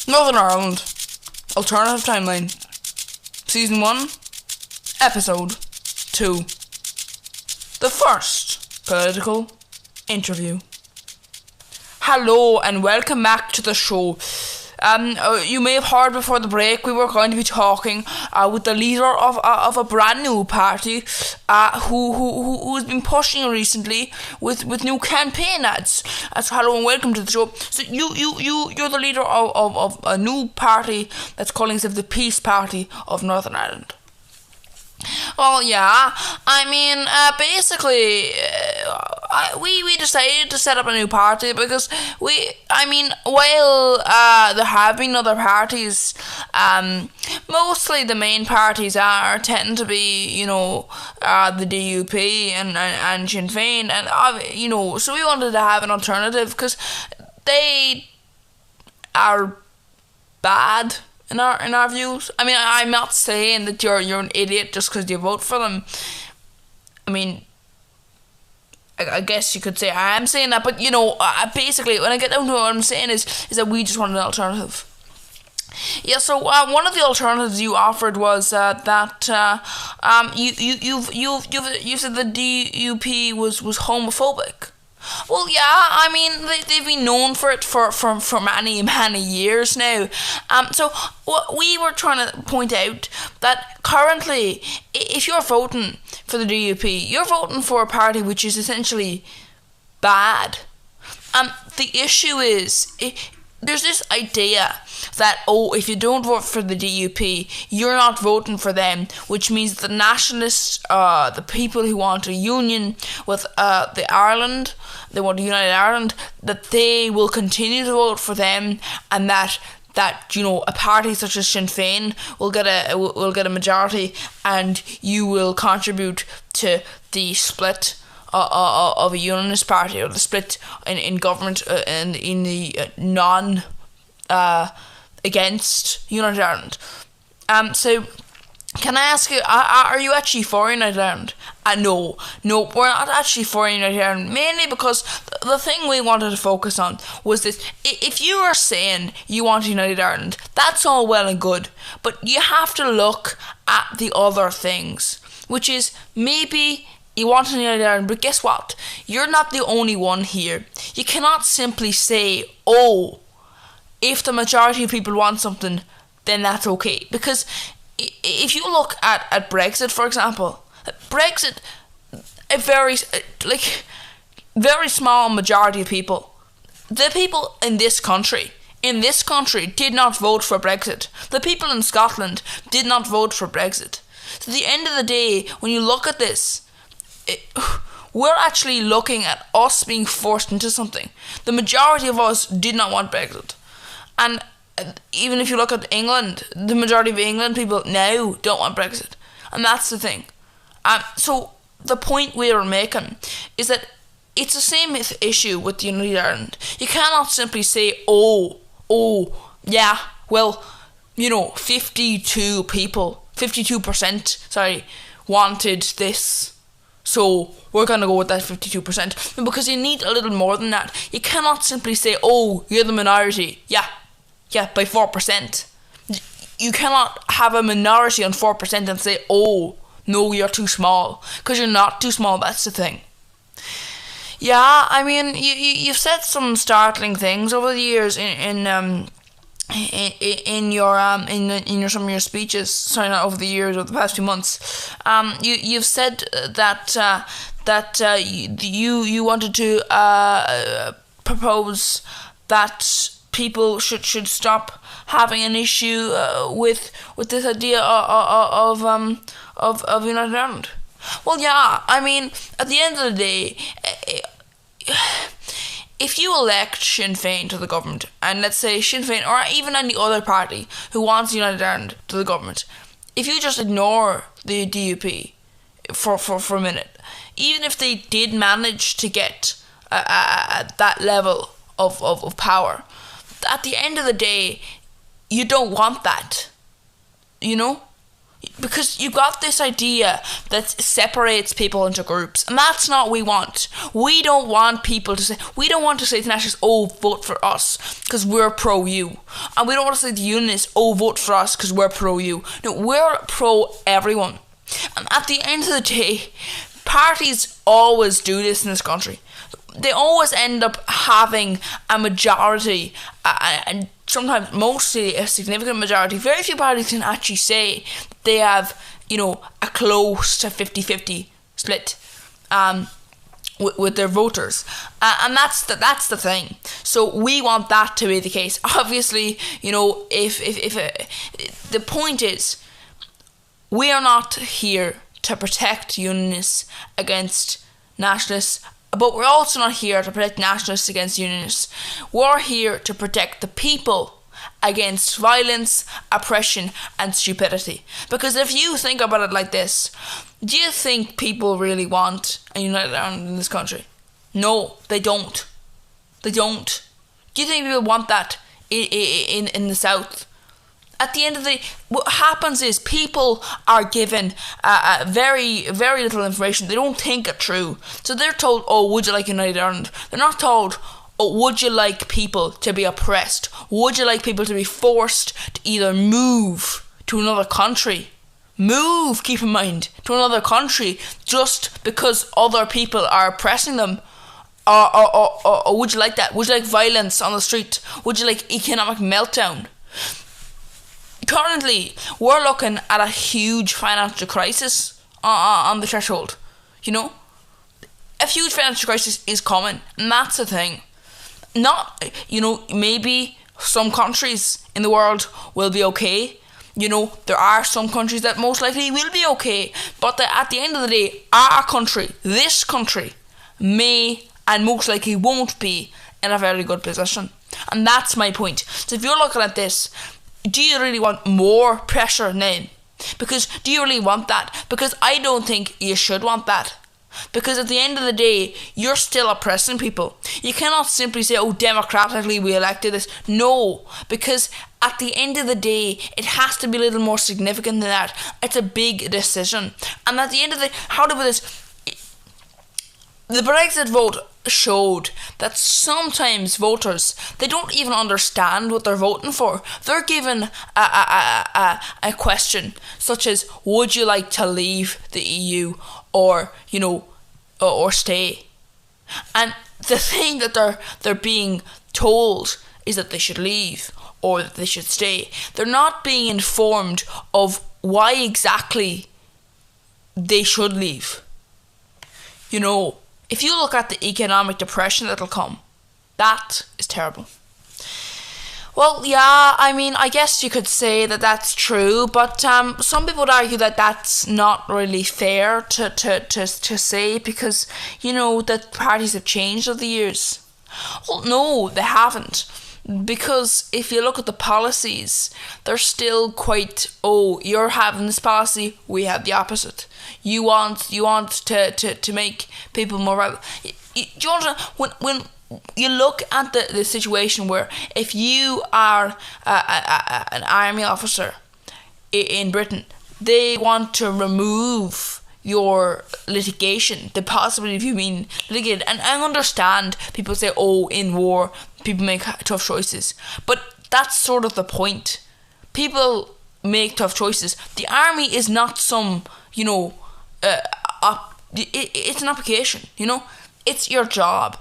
Northern Ireland Alternative Timeline, Season 1, Episode 2. The first political interview. Hello and welcome back to the show. You may have heard before the break we were going to be talking with the leader of a brand new party who's been pushing recently with new campaign ads. So hello and welcome to the show. So you're the leader of a new party that's calling itself the Peace Party of Northern Ireland. Well, yeah, I mean, basically, we decided to set up a new party because while there have been other parties, mostly the main parties tend to be, the DUP and Sinn Féin, and, so we wanted to have an alternative because they are bad. In our views. I mean, I'm not saying that you're an idiot just because you vote for them. I mean, I guess you could say I am saying that, but basically, when I get down to what I'm saying is that we just want an alternative. Yeah, so one of the alternatives you offered was that you said the DUP was homophobic. Well, yeah, I mean, they've been known for it for many, many years now. So what we were trying to point out that currently, if you're voting for the DUP, you're voting for a party which is essentially bad. The issue is, there's this idea that, if you don't vote for the DUP, you're not voting for them, which means the nationalists, the people who want a union with the Ireland, they want a united Ireland, that they will continue to vote for them, and that a party such as Sinn Féin will get a majority, and you will contribute to the split of a unionist party, or the split in government and in the non against United Ireland. So can I ask you, are you actually for United Ireland? No, we're not actually for United Ireland, mainly because the thing we wanted to focus on was this. If you are saying you want United Ireland, that's all well and good, but you have to look at the other things, which is maybe you want a United Ireland, but guess what? You're not the only one here. You cannot simply say, if the majority of people want something, then that's okay. Because if you look at Brexit, for example, Brexit, a very small majority of people, the people in this country did not vote for Brexit. The people in Scotland did not vote for Brexit. So at the end of the day, when you look at this, we're actually looking at us being forced into something. The majority of us did not want Brexit. And even if you look at England, the majority of England people now don't want Brexit. And that's the thing. So the point we were making is that it's the same issue with United Ireland. You cannot simply say, 52% wanted this, so we're going to go with that 52%. Because you need a little more than that. You cannot simply say, you're the minority. Yeah, by 4%. You cannot have a minority on 4% and say, no, you're too small. Because you're not too small, that's the thing. Yeah, I mean, you've said some startling things over the years in some of your speeches. Sorry, not over the years, over the past few months. You've said that you wanted to propose that people should stop having an issue with this idea of United Ireland. Well, yeah, I mean, at the end of the day, if you elect Sinn Féin to the government, and let's say Sinn Féin, or even any other party who wants United Ireland to the government, if you just ignore the DUP for a minute, even if they did manage to get that level of power, at the end of the day, you don't want that, Because you got this idea that separates people into groups, and that's not what we want. We don't want people to say, we don't want to say to nationalists, oh, vote for us because we're pro-you. And we don't want to say to unionists, oh, vote for us because we're pro-you. No, we're pro-everyone. And at the end of the day, parties always do this in this country. They always end up having a majority, and sometimes mostly a significant majority. Very few parties can actually say they have, a close to 50-50 split with their voters. And that's the thing. So we want that to be the case. Obviously, if the point is, we are not here to protect unionists against nationalists, but we're also not here to protect nationalists against unionists. We're here to protect the people against violence, oppression and stupidity. Because if you think about it like this, do you think people really want a united Ireland in this country? No, they don't. They don't. Do you think people want that in the South? At the end of the day, what happens is people are given very, very little information. They don't think it through. So they're told, oh, would you like United Ireland? They're not told, oh, would you like people to be oppressed? Would you like people to be forced to either move to another country? Move, keep in mind, to another country just because other people are oppressing them? Or would you like that? Would you like violence on the street? Would you like economic meltdown? Currently, we're looking at a huge financial crisis on the threshold. A huge financial crisis is coming, and that's the thing. Not, maybe some countries in the world will be okay. There are some countries that most likely will be okay. But at the end of the day, our country, this country, may and most likely won't be in a very good position. And that's my point. So if you're looking at this, do you really want more pressure now? Because do you really want that? Because I don't think you should want that. Because at the end of the day, you're still oppressing people. You cannot simply say, oh, democratically we elected this. No, because at the end of the day, it has to be a little more significant than that. It's a big decision. And at the end of the day, how do we do this? The Brexit vote showed that sometimes voters, they don't even understand what they're voting for. They're given a question such as, would you like to leave the EU or stay? And the thing that they're being told is that they should leave or that they should stay. They're not being informed of why exactly they should leave. If you look at the economic depression that'll come, that is terrible. Well, yeah, I guess you could say that that's true, but some people would argue that that's not really fair to say because, that parties have changed over the years. Well, no, they haven't. Because if you look at the policies, they're still quite, oh, you're having this policy, we have the opposite. You want to make people more violent. Do you understand? When you look at the situation where if you are an army officer in Britain, they want to remove your litigation, the possibility of you being litigated. And I understand people say, oh, in war, people make tough choices. But that's sort of the point. People make tough choices. The army is not some, it's an application, It's your job.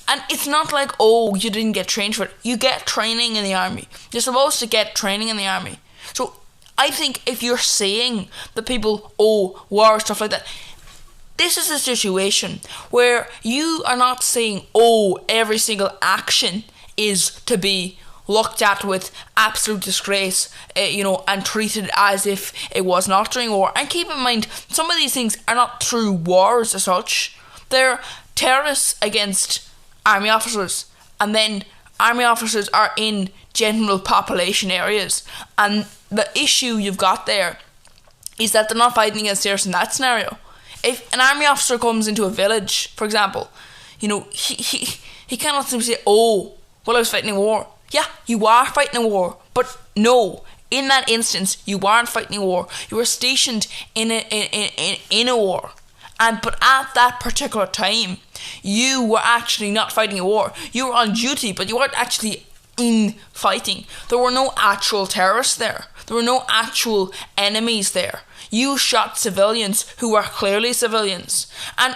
And it's not like, oh, you didn't get trained for it. You get training in the army. You're supposed to get training in the army. So I think if you're saying that people, oh, war, stuff like that, this is a situation where you are not saying, oh, every single action is to be looked at with absolute disgrace, and treated as if it was not during war. And keep in mind, some of these things are not through wars as such. They're terrorists against army officers, and then army officers are in general population areas, and the issue you've got there is that they're not fighting against terrorists in that scenario. If an army officer comes into a village, for example, he cannot simply say, oh, well, I was fighting a war. Yeah, you are fighting a war, but no, in that instance, you weren't fighting a war. You were stationed in a war. But at that particular time, you were actually not fighting a war. You were on duty, but you weren't actually in fighting. There were no actual terrorists there. There were no actual enemies there. You shot civilians who were clearly civilians. And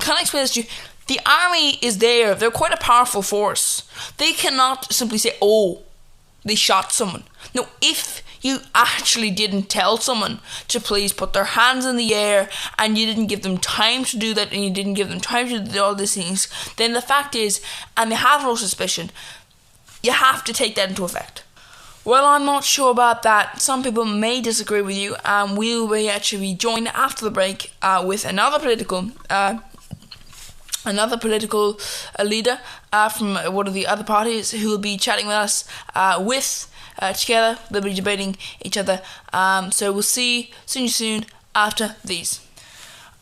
can I explain this to you? The army is there. They're quite a powerful force. They cannot simply say, oh, they shot someone. No, if you actually didn't tell someone to please put their hands in the air, and you didn't give them time to do that, and you didn't give them time to do all these things, then the fact is, and they have no suspicion, you have to take that into effect. Well, I'm not sure about that. Some people may disagree with you, and we will actually be joined after the break with another political leader from one of the other parties who will be chatting with us together. They'll be debating each other. So we'll see you soon after these.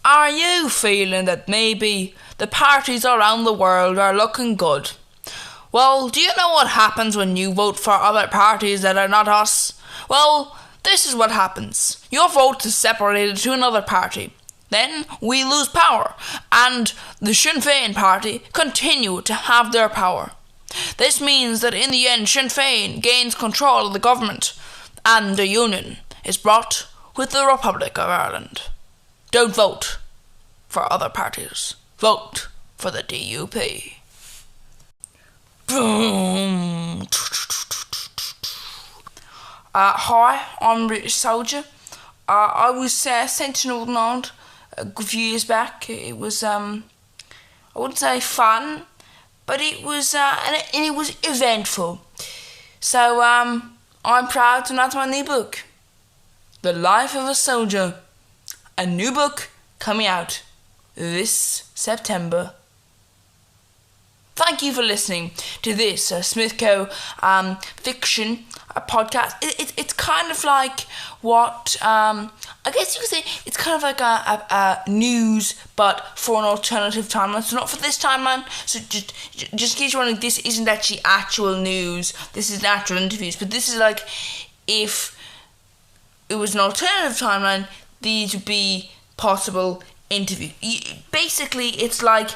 Are you feeling that maybe the parties around the world are looking good? Well, do you know what happens when you vote for other parties that are not us? Well, this is what happens. Your vote is separated to another party. Then we lose power, and the Sinn Féin party continue to have their power. This means that in the end, Sinn Féin gains control of the government, and the union is brought with the Republic of Ireland. Don't vote for other parties. Vote for the DUP. Boom. Hi, I'm British Soldier. I was sent to Northern Ireland a few years back. It was I wouldn't say fun, but it was and it was eventful. So I'm proud to announce my new book, The Life of a Soldier. A new book coming out this September. Thank you for listening to this Smithco fiction podcast. It's kind of like what I guess you could say it's kind of like a news, but for an alternative timeline. So not for this timeline. So just in case you're wondering, this isn't actually actual news. This is actual interviews. But this is like if it was an alternative timeline, these would be possible interviews. Basically, it's like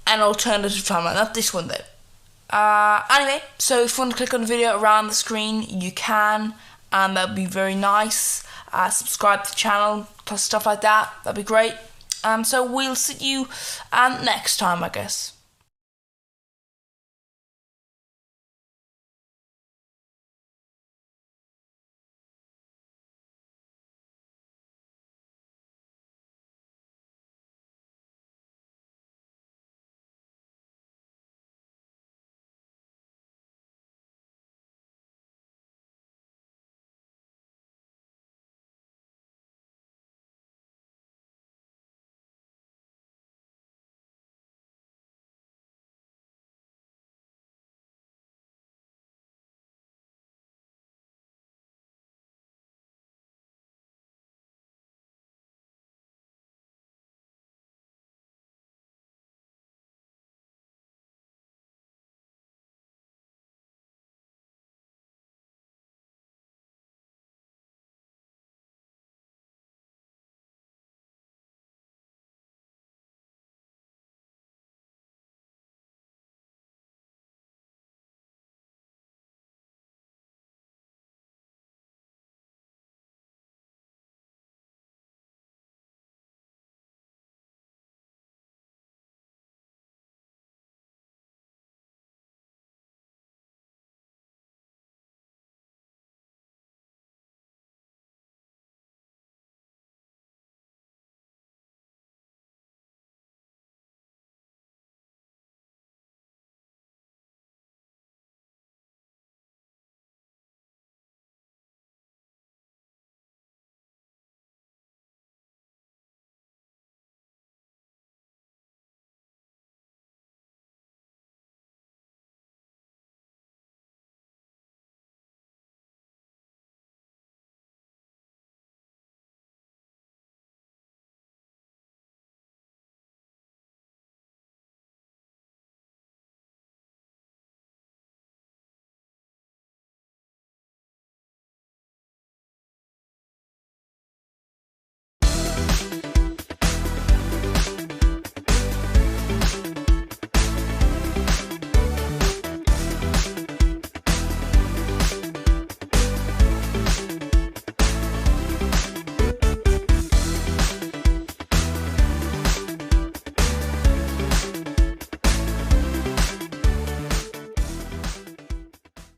an alternative timeline, not this one though. Anyway, so if you want to click on the video around the screen, you can, and that'd be very nice. Subscribe to the channel, plus stuff like that. That'd be great. So we'll see you next time, I guess.